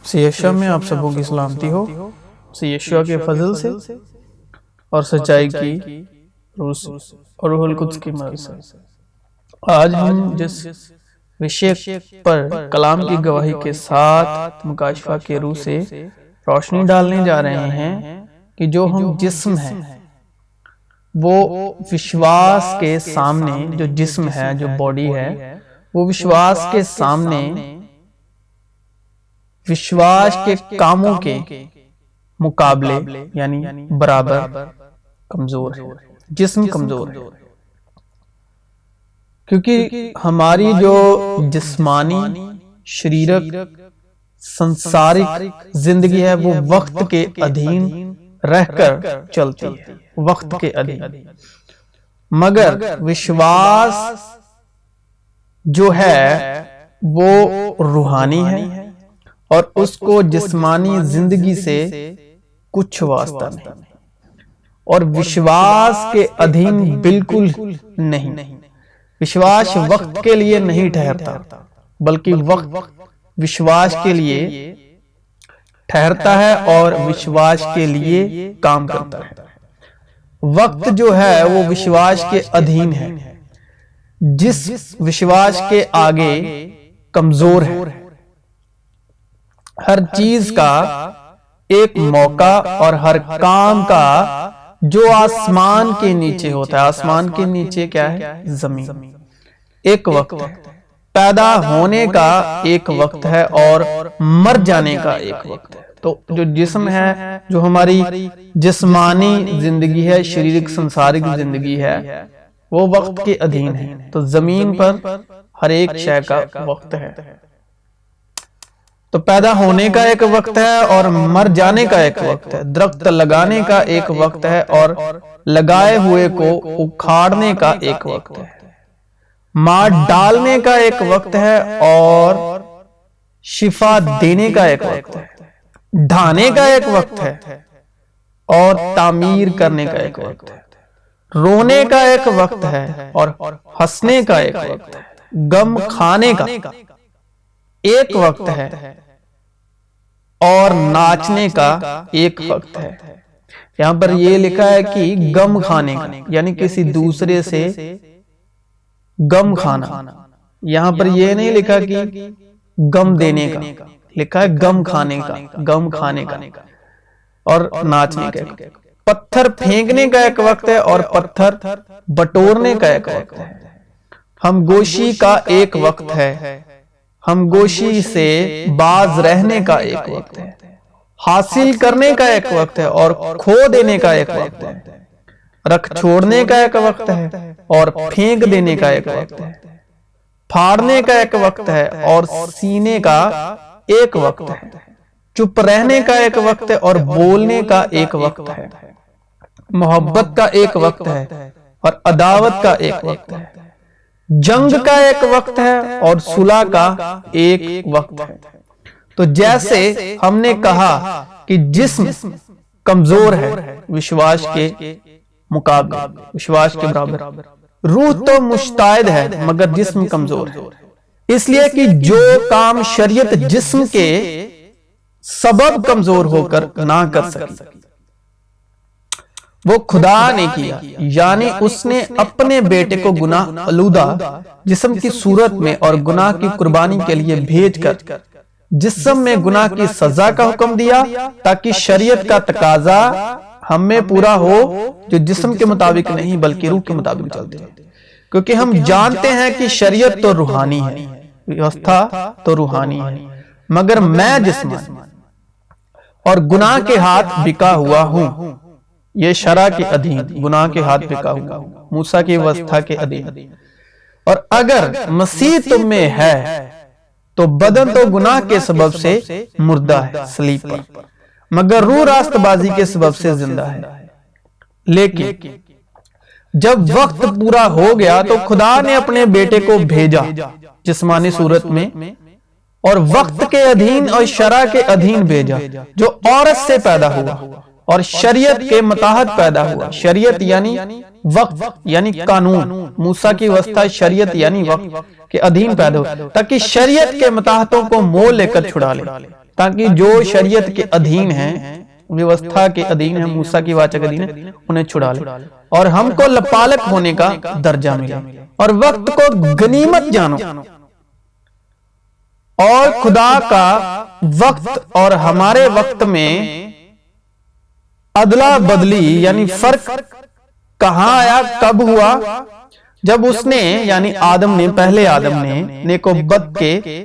सियशा में आप सबों की सलामती हो। सियशा के फजल से और सच्चाई की रूह से और रूहुल कुद्स की मदद से आज हम जिस विषय पर कलाम की गवाही के साथ मुकाशफा के रूह से रोशनी डालने जा रहे हैं कि जो हम जिस्म हैं वो विश्वास के सामने, जो जिस्म है, जो बॉडी है, वो विश्वास के सामने विश्वास के कामों के मुकाबले यानी बराबर कमजोर है। जिस्म कमजोर है क्योंकि हमारी जो जिस्मानी शरीरक संसारिक जिंदगी है वो वक्त के अधीन रहकर चलती है, वक्त के अधीन। मगर विश्वास जो है वो रूहानी है और उसको जिस्मानी जिंदगी से कुछ वास्ता नहीं और विश्वास के अधीन बिल्कुल नहीं। विश्वास वक्त के लिए नहीं ठहरता बल्कि वक्त विश्वास के लिए ठहरता है और विश्वास के लिए काम करता है। वक्त जो है वो विश्वास के अधीन है, जिस विश्वास के आगे कमजोर है। हर चीज का एक मौका और हर काम का जो आसमान के नीचे होता है, आसमान के नीचे क्या है? जमीन। एक वक्त है, पैदा होने का एक वक्त है और मर जाने का एक वक्त है। तो जो जिस्म है, जो हमारी जिस्मानी जिंदगी है, शारीरिक संसारिक जिंदगी है, वो वक्त के अधीन है। तो जमीन पर हर एक शय का वक्त है। तो पैदा होने का एक वक्त है और मर जाने का एक वक्त है। दरख्त लगाने का एक वक्त है और लगाए हुए को उखाड़ने का एक वक्त है। मार डालने का एक वक्त है और शिफा देने का एक वक्त है। ढाने का एक वक्त है और तामीर करने का एक वक्त है। रोने का एक वक्त है और हंसने का एक वक्त है। गम खाने का एक वक्त है और नाचने का एक वक्त है। यहां पर यह लिखा है कि गम खाने का, यानी किसी दूसरे से गम खाना। यहां पर यह नहीं लिखा कि गम देने का, लिखा है गम खाने का, गम खाने का और नाचने का। पत्थर फेंकने का एक वक्त है और पत्थर बटोरने का एक वक्त है। हमगोशी का एक वक्त है, हमगोशी से बाज रहने का एक वक्त है। हासिल करने का एक वक्त है और खो देने का एक वक्त है। रख छोड़ने का एक वक्त है और फेंक देने का एक वक्त है। फाड़ने का एक वक्त है और सीने का एक वक्त है। चुप रहने का एक वक्त है और बोलने का एक वक्त है। मोहब्बत का एक वक्त है और अदावत का एक वक्त है। जंग का एक वक्त है और सुलह का एक वक्त है। तो जैसे हमने कहा कि जिस्म कमजोर है विश्वास के मुकाबले, विश्वास के बराबर। रूह तो मुश्ताइद है मगर जिस्म कमजोर है, इसलिए कि जो काम शरीयत जिस्म के सबब कमजोर होकर ना कर सकी वो खुदा ने किया। यानी उसने अपने बेटे को गुनाह आलूदा जिस्म की सूरत में और गुनाह की कुर्बानी के लिए भेजकर जिस्म में गुनाह की सजा का हुक्म दिया, ताकि शरीयत का तकाजा हम में पूरा हो, जो जिस्म के मुताबिक नहीं बल्कि रूह के मुताबिक चलते हैं। क्योंकि हम जानते हैं कि शरीयत तो रूहानी है, व्यवस्था तो रूहानी है, मगर मैं जिस्मानी और गुनाह के हाथ बिका हुआ हूं। ये शरा के अधीन, गुनाह के हाथ बिका हुआ, मूसा की व्यवस्था के अधीन। और अगर मसीह तुम में है तो बदन तो गुनाह के सबब से मुर्दा है, सलीब पर, मगर रूह रास्तबाजी के सबब से जिंदा है। लेकिन जब वक्त पूरा हो गया तो खुदा ने अपने बेटे को भेजा जिस्मानी सूरत में और वक्त के अधीन और शरा के अधीन भेजा, जो औरत से पैदा हुआ और शरीयत के मुताहत पैदा हुआ। शरीयत यानी वक्त यानी कानून, मूसा की व्यवस्था शरीयत यानी वक्त के अधीन पैदा हुआ, ताकि शरीयत के मुताहतों को मोल लेकर छुड़ा ले। ताकि जो शरीयत के अधीन है, व्यवस्था के अधीन है, मूसा की वाचा के अधीन है, उन्हें छुड़ा ले और हमको लपालक होने का दर्जा मिले। और वक्त को गनीमत जानो और खुदा का वक्त और हमारे वक्त में अदला बदली यानी फर्क कहां आया, कब हुआ? जब उसने यानी आदम ने, पहले आदम ने नेकोबत के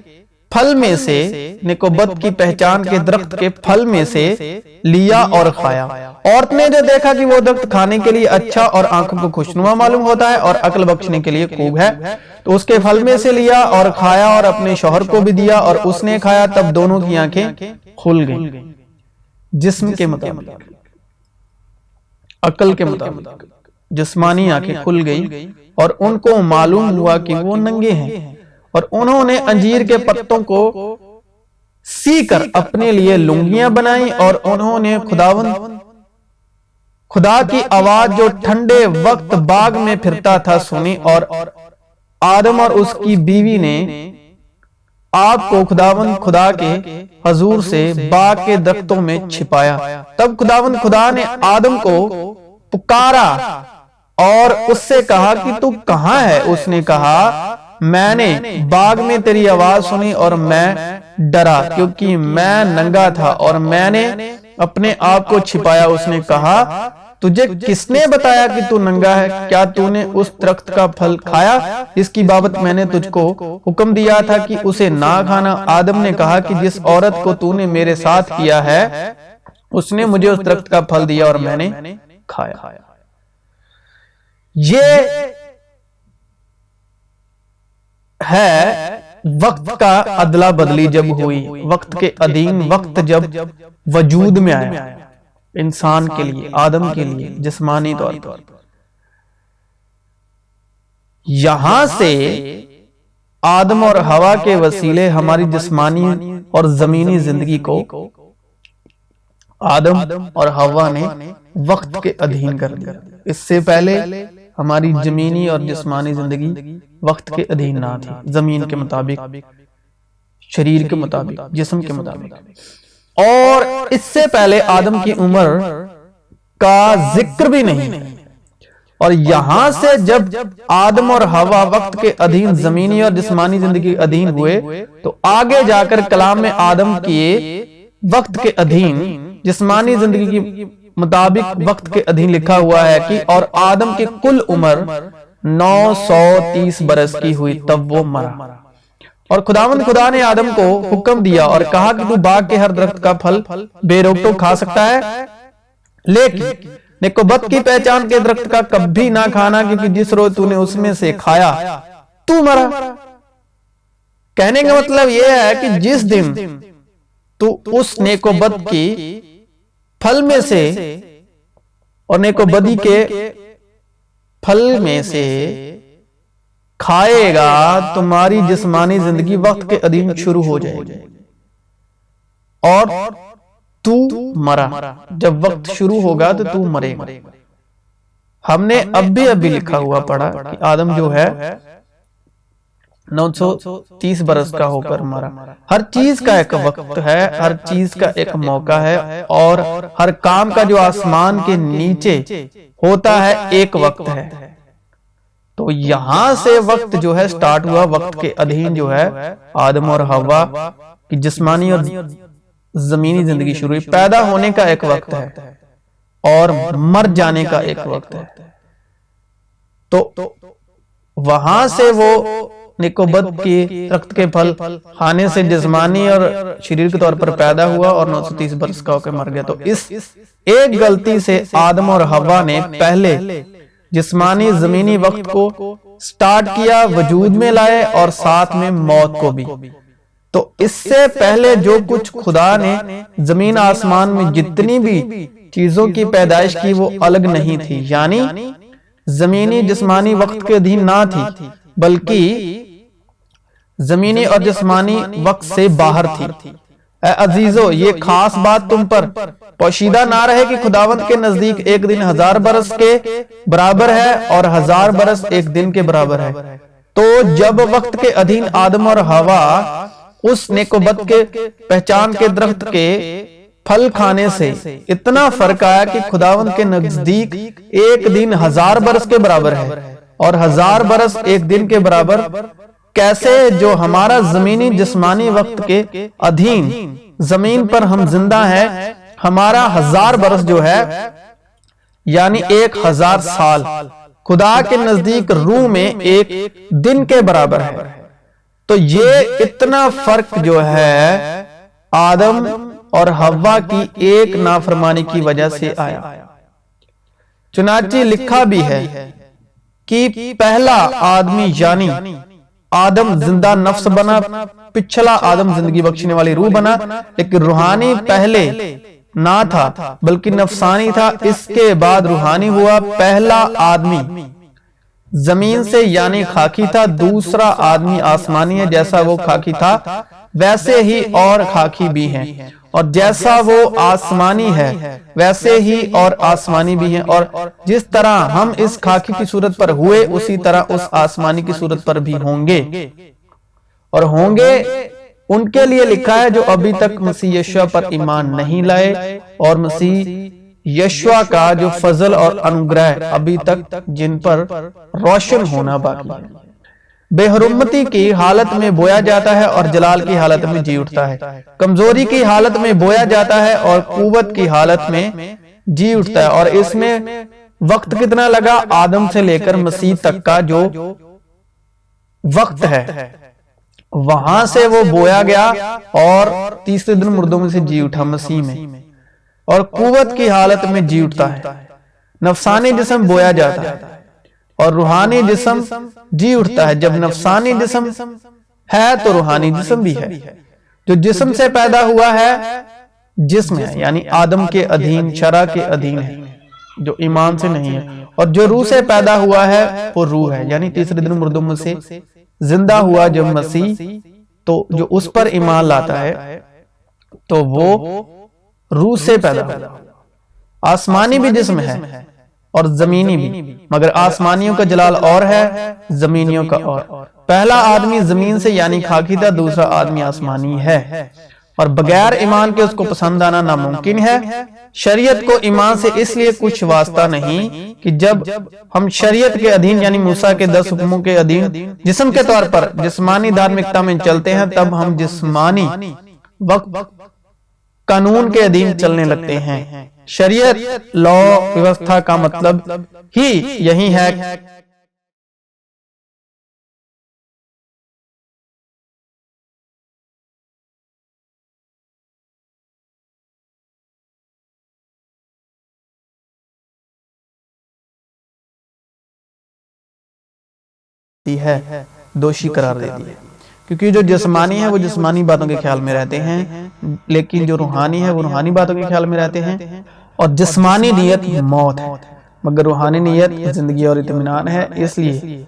फल में से, नेकोबत की पहचान के दरख्त के फल में से लिया और खाया। औरत ने जो देखा कि वो दरख्त खाने के लिए अच्छा और आंखों को खुशनुमा मालूम होता है और अक्ल बख्शने के लिए खूब है, तो उसके फल में से लिया और खाया और अपने शौहर को भी दिया और उसने खाया। तब दोनों की आंखें खुल गई, जिस्म के मुताबिक, अकल के मुताबिक जिस्मानी आंखें खुल गई और उनको मालूम हुआ कि वो नंगे हैं। और उन्होंने अंजीर के पत्तों को सीकर अपने लिए लुंगियां बनाई और उन्होंने खुदा की आवाज जो ठंडे वक्त बाग में फिरता था सुनी। और आदम और उसकी बीवी ने आपको खुदा के हजूर से बाग के दरख्तों में छिपाया। तब खुदा ने आदम को पुकारा और उससे कहा कि तू कहां है? उसने कहा, मैंने बाग में तेरी आवाज सुनी और मैं डरा क्योंकि मैं नंगा था और मैंने अपने आप को छिपाया। उसने कहा, तुझे किसने बताया कि तू नंगा है? क्या तूने उस दरख्त का फल खाया इसकी बाबत मैंने तुझको हुक्म दिया था कि उसे ना खाना? आदम ने कहा कि जिस औरत को तूने मेरे साथ किया है उसने मुझे उस दरख्त का फल दिया और मैंने खाया। ये है वक्त का अदला बदली जब हुई, वक्त के अधीन, वक्त जब वजूद में आया इंसान के लिए, आदम के लिए जिस्मानी तौर पर। यहां से आदम और हवा के वसीले हमारी जिस्मानी और जमीनी जिंदगी को आदम और हवा ने वक्त के अधीन कर दिया। इससे पहले हमारी जमीनी और जिस्मानी जिंदगी वक्त के अधीन ना थी, जमीन के मुताबिक, शरीर के मुताबिक, जिस्म के मुताबिक। और इससे पहले आदम की उम्र का जिक्र भी नहीं। और यहां से जब आदम और हवा वक्त के अधीन, जमीनी और जिस्मानी जिंदगी के अधीन हुए, तो आगे जाकर कलाम में आदम के वक्त के अधीन, जिस्मानी जिंदगी की मुताबिक वक्त के अधीन लिखा हुआ है कि और आदम की कुल उम्र 930 बरस की हुई तब वो मरा। और खुदा ने आदम को हुक्म दिया और कहा कि तू बाग के हर दरख्त का फल बेरोक-टोक खा सकता है, लेकिन नेकोबत की पहचान के दरख्त का कभी ना खाना, क्योंकि जिस रोज तूने उसमें से खाया तू मरा। कहने का मतलब यह है कि जिस दिन तू उस नेकोबत की फल में से और नेकोबदी के फल में से खाएगा, तुम्हारी जिस्मानी जिंदगी वक्त के अधीन शुरू हो जाएगी और तू मरा। जब वक्त शुरू होगा तो तू मरेगा। हमने अभी लिखा हुआ पढ़ा कि आदम जो है 930 बरस का होकर मरा। हर चीज का एक वक्त है, हर चीज का एक मौका है, और हर काम का जो आसमान के नीचे होता है एक वक्त है। तो यहां से वक्त जो है स्टार्ट हुआ, वक्त के अधीन जो है आदम और हवा की जिस्मानी और जमीनी जिंदगी शुरू हुई। पैदा होने का एक वक्त है और मर जाने का एक वक्त है। तो वहां से वो नेकोबत के दरख्त के फल खाने से जिस्मानी और शरीर के तौर पर पैदा हुआ और 930 बरस का होकर मर गया। तो इस एक गलती से आदम और हवा ने पहले जिस्मानी जमीनी वक्त को स्टार्ट किया, वजूद में लाए और साथ में मौत को भी। तो इससे पहले जो कुछ खुदा ने जमीन आसमान में जितनी भी चीजों की पैदाइश की वो अलग नहीं थी, यानी जमीनी जिस्मानी वक्त के अधीन ना थी, बल्कि जमीनी और जिस्मानी वक्त से बाहर थी। अजीजो, ये खास बात तुम पर पोशीदा ना रहे कि खुदावंत के नजदीक एक दिन 1000 बरस के बराबर है और 1000 बरस एक दिन के बराबर है। तो जब वक्त के अधीन आदम और हवा उस नेकोबत के पहचान के दरख्त के फल खाने से इतना फर्क आया कि खुदावंद के नजदीक एक दिन 1000 बरस के बराबर है और 1000 बरस एक दिन के बराबर। कैसे जो हमारा जमीनी जिस्मानी वक्त के अधीन जमीन पर हम जिंदा हैं, हमारा 1000 बरस जो है यानी 1000 साल खुदा के नजदीक रूह में एक दिन के बराबर है। तो ये इतना फर्क जो है आदम और हव्वा की एक नाफरमानी की वजह से आया। चुनांचे लिखा भी है कि पहला आदमी यानी आदम जिंदा नफ्स बना, पिछला आदम जिंदगी बख्शने वाली रूह बना, लेकिन रूहानी पहले ना था बल्कि नफसानी था, इसके बाद रूहानी हुआ। पहला आदमी जमीन से यानी खाकी था, दूसरा आदमी आसमानी है। जैसा वो खाकी था वैसे ही और खाकी भी है, और जैसा वो आसमानी है वैसे ही और आसमानी भी है। और जिस तरह हम इस खाकी की सूरत पर हुए उसी तरह उस आसमानी की सूरत पर भी होंगे। और होंगे उनके लिए लिखा है जो अभी तक मसीह यीशु पर ईमान नहीं लाए, और मसीह यीशु का जो फजल और अनुग्रह अभी तक जिन पर रोशन होना बाकी है। बेहरुमती की हालत में बोया जाता है और जलाल की हालत में जी उठता है। कमजोरी की हालत में बोया जाता है और कुव्वत की हालत में जी उठता है। और इसमें वक्त कितना लगा? आदम से लेकर मसीह तक का जो वक्त है वहां से वो बोया गया और तीसरे दिन मुर्दों में से जी उठा मसीह में, और कुव्वत की हालत में जी उठता है। नफसानी जिस्म बोया जाता है और रूहानी जिस्म जी उठता है। जब नफसानी जिस्म है तो रूहानी जिस्म भी है। जो जिस्म से पैदा हुआ है जिस्म है, यानी आदम के अधीन, शरा के अधीन है, जो ईमान से नहीं है। और जो रूह से पैदा हुआ है वो रूह है, यानी तीसरे दिन मुर्दों में से जिंदा हुआ जब मसीह, तो जो उस पर ईमान लाता है तो वो रूह से पैदा हुआ। आसमानी भी जिस्म है और जमीनी भी, मगर आसमानियों का जलाल और है, जमीनियों का और। पहला आदमी जमीन से यानी खाकी था, दूसरा आदमी आसमानी है, और बगैर ईमान के उसको पसंद आना नामुमकिन है। शरीयत को ईमान से इसलिए कुछ वास्ता नहीं कि जब हम शरीयत के अधीन यानी मूसा के 10 हुक्मों के अधीन जिस्म के तौर पर जिस्मानी धार्मिकता में चलते हैं, तब हम जिस्मानी वक्त कानून के अधीन चलने लगते हैं। शरीयत लॉ व्यवस्था का मतलब ही यही है। है दोषी करार दे दिया, क्योंकि जो जिस्मानी है वो जिस्मानी बातों के ख्याल में रहते हैं, लेकिन जो रूहानी है वो रूहानी बातों के ख्याल में रहते हैं। और जिस्मानी नियत मौत है, मगर रूहानी नियत जिंदगी और इत्मीनान है। इसलिए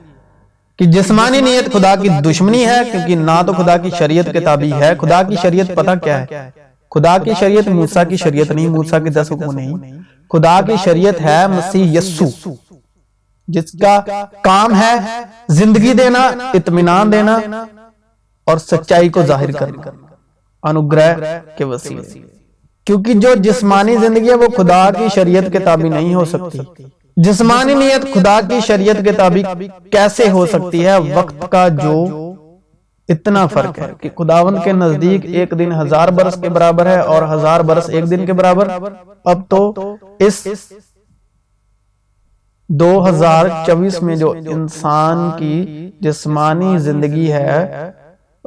कि जिस्मानी नियत खुदा की दुश्मनी है, क्योंकि ना तो खुदा की शरीयत के ताबी है। खुदा की शरीयत पता क्या है? खुदा की शरीयत मूसा की शरीयत नहीं, मूसा के 10 हुक्म नहीं। खुदा की शरीयत है मसीह यस्सु, जिसका काम है जिंदगी देना, इत्मीनान देना और सच्चाई को जाहिर करना अनुग्रह के वसीले। क्योंकि जो जिस्मानी जिंदगी है वो खुदा की शरीयत के ताबी नहीं हो सकती। जिस्मानी नियत खुदा की शरीयत के ताबी कैसे हो सकती है? वक्त का जो इतना फर्क है कि खुदावंद के नजदीक एक दिन 1000 बरस के बराबर है और 1000 बरस एक दिन के बराबर। अब तो इस 2024 में जो इंसान की जिस्मानी जिंदगी है,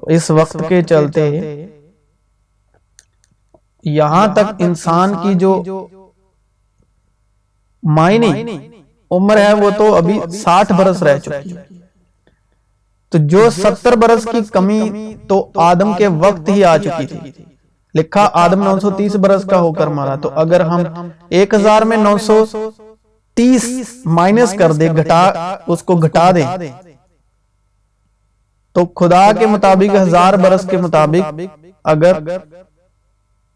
इस वक्त के चलते यहां तक इंसान की जो मायनी उम्र है वो तो अभी 60 बरस रह चुकी है। तो जो 70 बरस की कमी तो आदम के वक्त ही आ चुकी थी। लिखा आदम 930 बरस का होकर मारा। तो अगर हम 1000 में 930 माइनस कर दे, उसको घटा दें, तो खुदा के मुताबिक 1000 बरस के मुताबिक अगर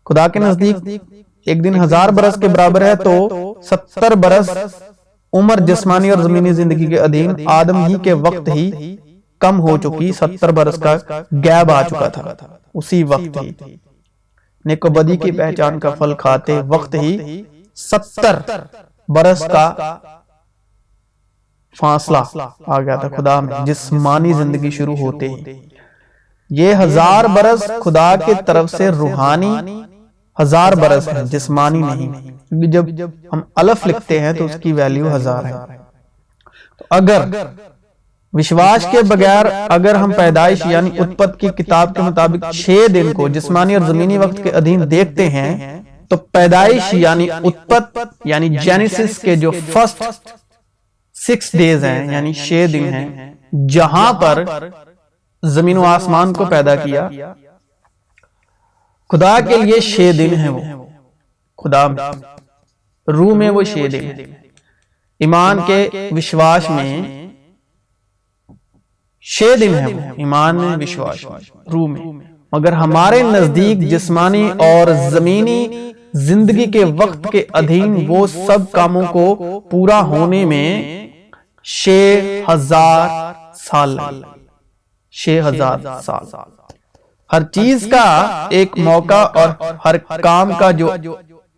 खुदा के नजदीक एक दिन 1000 बरस के बराबर है, तो 70 बरस उम्र जिस्मानी और जमीनी जिंदगी के अधीन आदम ही के वक्त ही कम हो चुकी, 70 बरस का गैप आ चुका था। उसी वक्त ही नेकोबदी की पहचान का फल खाते वक्त ही 70 बरस का फासला आ गया था खुदा में, जिस्मानी जिंदगी शुरू होते ही। ये 1000 बरस खुदा की तरफ से रूहानी 1000 बरस है, जिस्मानी नहीं। क्योंकि जब हम अलफ लिखते हैं तो उसकी वैल्यू 1000 है। तो अगर विश्वास के बगैर अगर हम पैदाइश यानी उत्पत्ति की किताब के मुताबिक 6 दिन को जिस्मानी और जमीनी वक्त के अधीन देखते हैं, तो पैदाइश यानी उत्पत्ति यानी जेनेसिस के जो फर्स्ट 6 डेज हैं यानी 6 दिन हैं, जहां पर जमीन व आसमान को पैदा किया, खुदा के लिए 6 दिन है। वो खुदा में रूह में वो 6 दिन है। ईमान के विश्वास में 6 दिन है वो, ईमान में विश्वास में रूह में। मगर हमारे नजदीक जिस्मानी और जमीनी जिंदगी के वक्त के अधीन वो सब कामों को पूरा होने में 6000 साल लगे। 6000 साल। हर चीज का एक मौका और हर काम का जो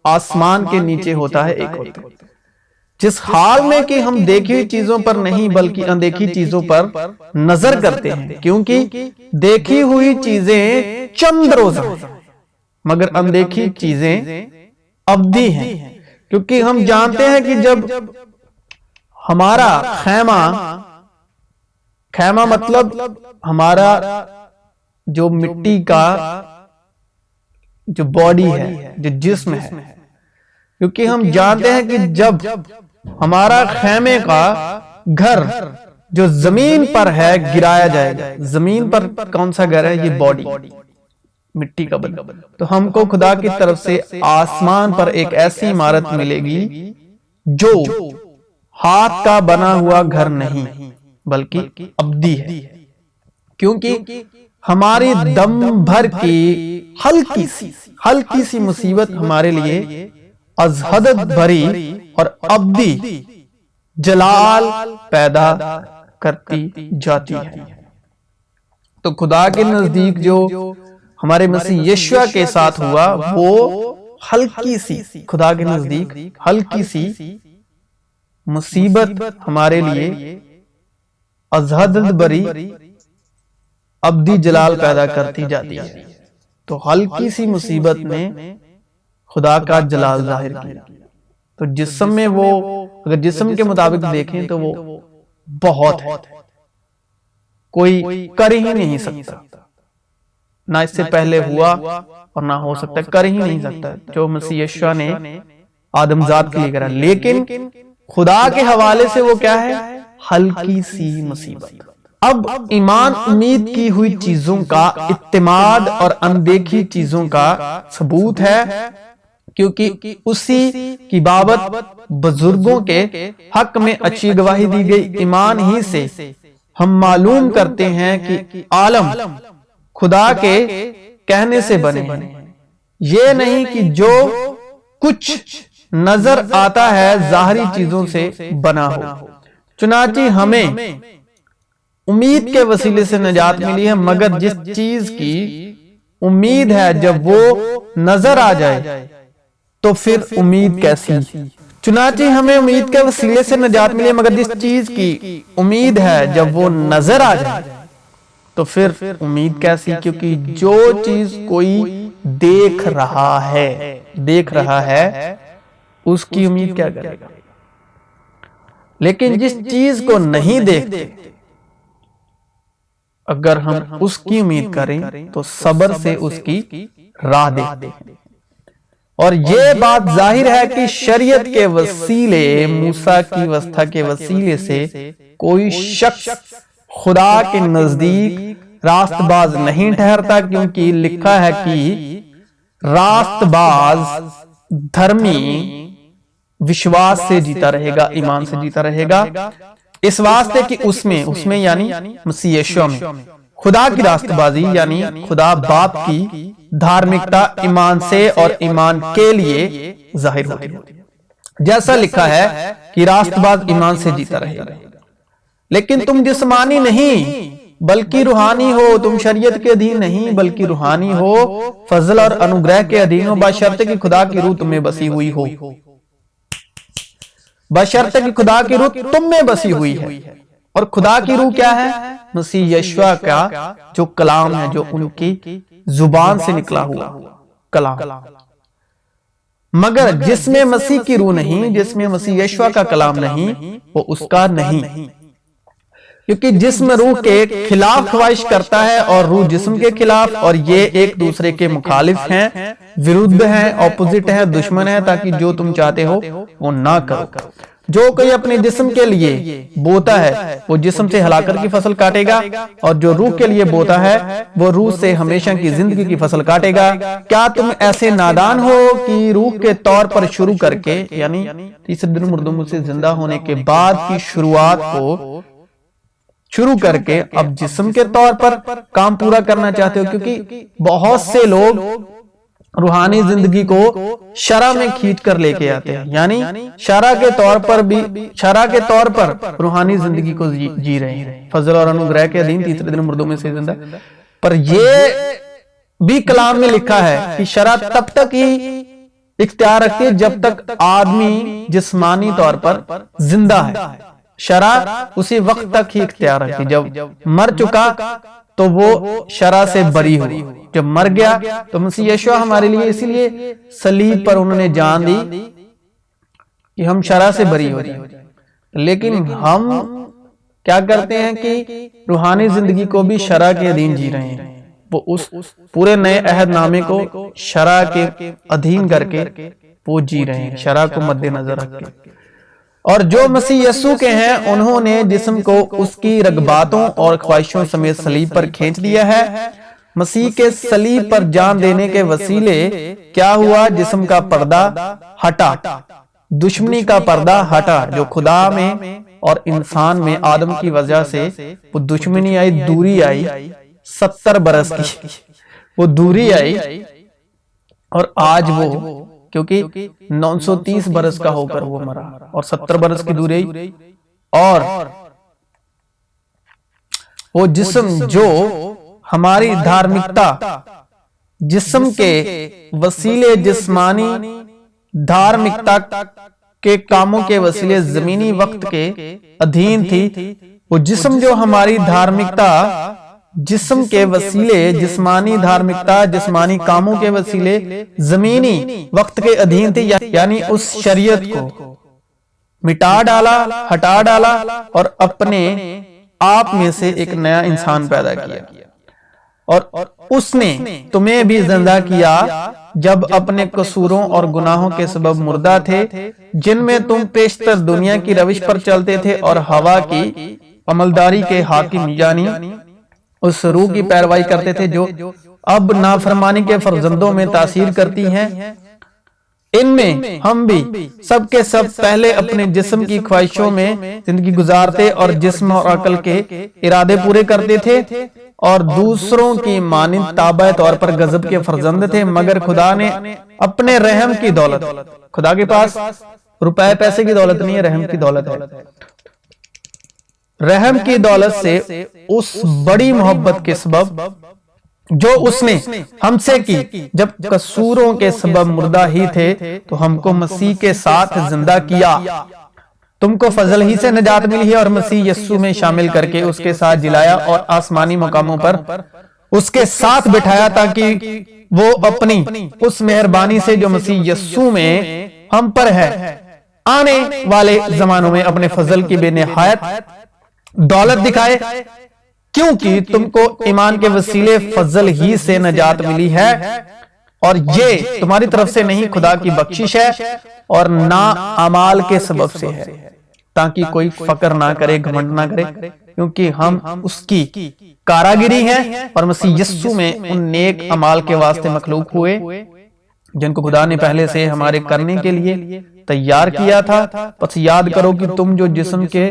आसमान के नीचे होता है एक होता है। जिस हाल में कि हम देखी हुई चीजों पर नहीं बल्कि अनदेखी चीजों पर नजर करते हैं, क्योंकि देखी हुई चीजें चंद रोजा मगर अनदेखी चीजें अवधि हैं। क्योंकि हम जानते हैं कि जब हमारा खैमा मतलब हमारा जो मिट्टी का जो बॉडी है, जो जिस्म है, क्योंकि हम जानते हैं कि जब हमारा खैमे का घर जो जमीन पर है गिराया जाएगा, जमीन पर कौन सा घर है? ये बॉडी, मिट्टी का बना। तो हमको खुदा की तरफ से आसमान पर एक ऐसी इमारत मिलेगी जो हाथ का बना हुआ घर नहीं बल्कि अब्दी है। क्योंकि हमारी दम भर की हल्की सी मुसीबत हमारे लिए अजहदत भरी और अब्दी जलाल पैदा करती जाती है। तो खुदा के नजदीक जो हमारे मसीह यीशु के साथ हुआ, वो हल्की सी, खुदा के नजदीक हल्की सी मुसीबत हमारे लिए अजहदत भरी अब्दी जलाल पैदा करती जाती है। तो हल्की सी मुसीबत में खुदा का जलाल जाहिर किया। तो जिस्म में वो, अगर जिस्म के मुताबिक देखें तो वो बहुत है, कोई कर ही नहीं सकता, ना इससे पहले हुआ और ना हो सकता, कर ही नहीं सकता जो मसीह यीशु ने आदमजात के लिए करा। लेकिन खुदा के हवाले से वो क्या है? हल्की सी मुसीबत। अब ईमान उम्मीद की हुई चीजों का इत्तेमाद और अनदेखी चीजों का सबूत है, क्योंकि उसी की बाबत बुजुर्गों के हक में अच्छी गवाही दी गई। ईमान ही से हम मालूम करते हैं कि आलम खुदा के कहने से बने हैं, ये नहीं कि जो कुछ नजर आता है जाहिरी चीजों से बना हो। चुनांचे हमें उम्मीद के वसीले से निजात मिली है, मगर जिस चीज की उम्मीद है जब वो नजर आ जाए तो फिर उम्मीद कैसी? चुनांचे हमें उम्मीद के वसीले से निजात मिली है, मगर जिस चीज की उम्मीद है जब वो नजर आ जाए तो फिर उम्मीद कैसी? क्योंकि जो चीज कोई देख रहा है उसकी उम्मीद क्या करेगा? लेकिन जिस चीज को नहीं देखते अगर हम उसकी उम्मीद करें तो सब्र से उसकी राह देखते हैं। और ये बात जाहिर है कि शरीयत के वसीले, मूसा की व्यवस्था के वसीले से कोई शख्स खुदा के नजदीक रास्तबाज नहीं ठहरता, क्योंकि लिखा है कि रास्तबाज धर्मी विश्वास से जीता रहेगा, ईमान से जीता रहेगा। इस वास्ते कि उसमें यानी मसीह यीशु में खुदा की रास्तबाजी यानी खुदा बाप की धार्मिकता ईमान से और ईमान के लिए जाहिर होती है। जैसा लिखा है कि रास्तबाज ईमान से जीता रहेगा। लेकिन तुम जिस्मानी नहीं बल्कि रूहानी हो, तुम शरीयत के अधीन नहीं बल्कि रूहानी हो, फजल और अनुग्रह के अधीन हो, बशर्ते कि खुदा की रूह तुम्हें बसी हुई हो, बशर्ते कि खुदा की रूह तुम में बसी हुई है। और खुदा की रूह क्या है? मसीह यशवा का जो कलाम है, जो उनकी जुबान से निकला हुआ कलाम। मगर जिसमें मसीह की रूह नहीं, जिसमें मसीह यशवा का कलाम नहीं, वो उसका नहीं, क्योंकि जिस्म रूह के खिलाफ ख्वाहिश करता है और रूह जिस्म के खिलाफ, और ये एक दूसरे के मुखालिफ हैं, विरुद्ध हैं, ऑपोजिट है, दुश्मन है, ताकि जो तुम चाहते हो वो ना करो। जो कोई अपने जिस्म के लिए बोता है वो जिस्म से हलाकत की फसल काटेगा, और जो रूह के लिए बोता है वो रूह से हमेशा की जिंदगी की फसल काटेगा। क्या तुम ऐसे नादान हो कि रूह के तौर पर शुरू करके, यानी तीसरे दिन मुर्दों में से जिंदा होने के बाद की शुरुआत को शुरू करके अब जिस्म के तौर पर काम पूरा करना चाहते हो? क्योंकि बहुत से लोग रूहानी जिंदगी को शरा में खींच कर लेके आते हैं, यानी शरा के तौर पर रूहानी जिंदगी को जी रहे हैं, फजल और अनुग्रह के अधीन, तीसरे दिन मुर्दों में से जिंदा। पर ये भी कलाम में लिखा है कि शरा तब तक ही इख्तियार रखती है जब तक आदमी जिस्मानी तौर पर जिंदा है। शरा उसी वक्त तक ही इख्तियार रखती, जब मर चुका तो वो शरा से बरी हो, जब मर गया तो मसीह यीशु हमारे लिए इसीलिए सलीब पर उन्होंने जान दी कि हम शरा से बरी हो जाए। लेकिन हम क्या करते हैं कि रूहानी जिंदगी को भी शरा के अधीन जी रहे हैं। वो उस पूरे नए अहदनामे को शरा के अधीन करके वो जी रहे हैं, शरा को मद्देनजर रख के। और जो मसीह यीशु के हैं उन्होंने जिस्म को उसकी रगबातों और ख्वाहिशों समेत सलीब पर खींच दिया है। मसीह के सलीब पर जान देने के वसीले क्या हुआ? जिस्म का पर्दा हटा, दुश्मनी का पर्दा हटा, जो खुदा में और इंसान में आदम की वजह से वो दुश्मनी आई, दूरी आई, 70 बरस की वो दूरी आई, और आज वो क्योंकि 930 बरस का होकर वो मरा और 70 बरस की दूरी, और वो जिस्म जो हमारी धार्मिकता, जिस्म के वसीले जिस्मानी धार्मिकता के कामों के वसीले जमीनी वक्त के अधीन थी, वो जिस्म जो हमारी धार्मिकता, जिस्म के वसीले जिस्मानी धार्मिकता, जिस्मानी कामों के वसीले जमीनी वक्त के अधीन थी, यानी उस शरीयत को मिटा डाला, हटा डाला, और अपने आप में से एक नया इंसान पैदा किया। और उसने तुम्हें भी जिंदा किया जब अपने कसूरों और गुनाहों के सबब मुर्दा थे, जिनमें तुम पेशतर दुनिया की रविश पर चलते थे और हवा की अमलदारी के हाकिम यानी उस रूह की पैरवाई करते थे जो अब नाफरमानी के फर्जंदों में तासीर करती हैं। इनमें हम भी सबके सब पहले अपने जिस्म की ख्वाहिशों में जिंदगी गुजारते और जिस्म और अकल के इरादे पूरे करते थे, और दूसरों की मानिंद ताबा तौर पर गजब के फर्जंद थे। मगर खुदा ने अपने रहम की दौलत, खुदा के पास रुपए पैसे की दौलत नहीं है, रहम की दौलत है, रहम की दौलत से उस बड़ी मोहब्बत के सबब जो उसने हमसे की, जब कसूरों के सबब मुर्दा ही थे तो हमको मसीह के साथ जिंदा किया। तुमको फजल ही से निजात मिली है और मसीह यस्सु में शामिल करके उसके साथ जिलाया और आसमानी मकामों पर उसके साथ बिठाया, ताकि वो अपनी उस मेहरबानी से जो मसीह यस्सु में हम पर है आने वाले जमानों में अपने फजल की बेनिहायत दौलत दिखाए, क्योंकि तुमको ईमान के वसीले फजल ही से नजात मिली है, और ये तुम्हारी तरफ से नहीं, खुदा की बख्शिश है, और ना अमाल के सबब से है, ताकि कोई फकर ना करे, घमंड ना करे, क्योंकि हम उसकी कारागिरी हैं और मसीह यस्सु में उन नेक अमाल के वास्ते मखलूक हुए जिनको खुदा ने पहले से हमारे करने के लिए तैयार किया था। बस याद करो कि तुम जो जिस्म के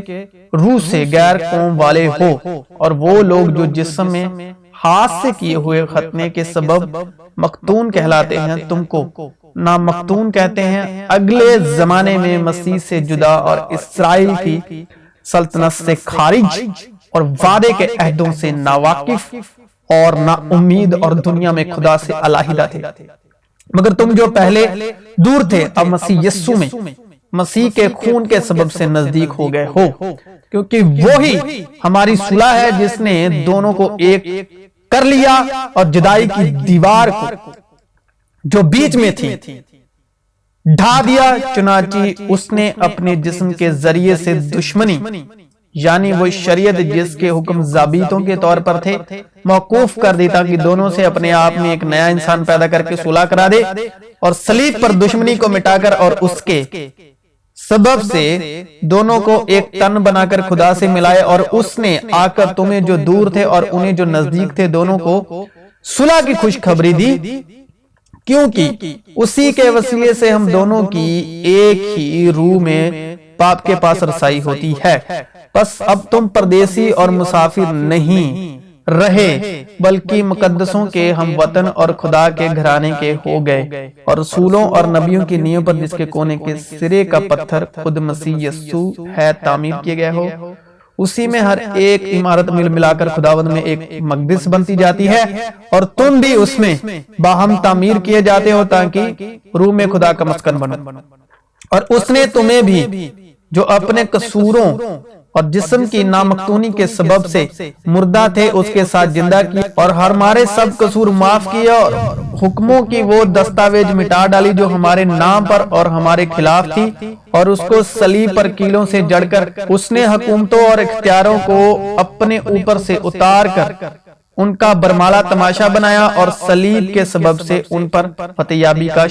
रूह से गैर कौम वाले हो, और वो लोग जो जिस्म में हाथ से किए हुए खतने के सबब मख्तून कहलाते हैं, तुमको ना मख्तून कहते हैं। अगले जमाने में मसीह से जुदा और इस्राइल की सल्तनत से खारिज और वादे के अहदों से नावाकिफ और ना उम्मीद और दुनिया में खुदा से अलहदा थे। मगर तुम जो पहले दूर थे अब मसीह यस्सु में मसीह के खून के सबब से नजदीक हो गए हो, क्योंकि वो ही हमारी सुलह है जिसने दोनों को एक कर लिया और जुदाई की दीवार को जो बीच में थी ढा दिया। चुनांचे उसने अपने जिस्म के जरिए से दुश्मनी यानी वो शरीयत जिसके हुक्म जाबीतों के तौर पर थे मौकूफ कर दी, ताकि दोनों से अपने आप में एक नया इंसान पैदा करके सुलह करा दे और सलीब पर दुश्मनी को मिटाकर और उसके सबब से दोनों को एक तन बनाकर खुदा से मिलाए। और उसने आकर तुम्हें जो दूर थे और उन्हें जो नजदीक थे दोनों को सुलह की खुशखबरी दी, क्योंकि उसी के वसीले से हम दोनों की एक ही रूह में बाप के पास रसाई होती है। बस अब तुम परदेसी और मुसाफिर नहीं रहे, बल्कि मुकद्दसों के हम वतन और खुदा के घराने के हो गए और रसूलों और नबियों की नींव पर जिसके कोने के सिरे का पत्थर खुद मसीह यस्सु है तामीर किए गए हो। उसी में हर एक इमारत मिल मिलाकर खुदावंद में एक मकदस बनती जाती है और तुम भी उसमें बाहम तामीर किए जाते हो ताकि रूह में खुदा का मस्कन बनो। और उसने तुम्हें भी जो अपने कसूरों और जिस्म की नामकतूनी के सबब से मुर्दा थे उसके साथ जिंदा किया और हमारे सब कसूर माफ किया और हुक्मों की वो दस्तावेज मिटा डाली जो हमारे नाम पर और हमारे खिलाफ थी, और उसको सलीब पर कीलों से जड़कर उसने हुकूमतों और इख्तियारों को अपने ऊपर से उतार कर उनका बरमाला तमाशा बनाया और सलीब के सबब से उन पर फतेयाबी का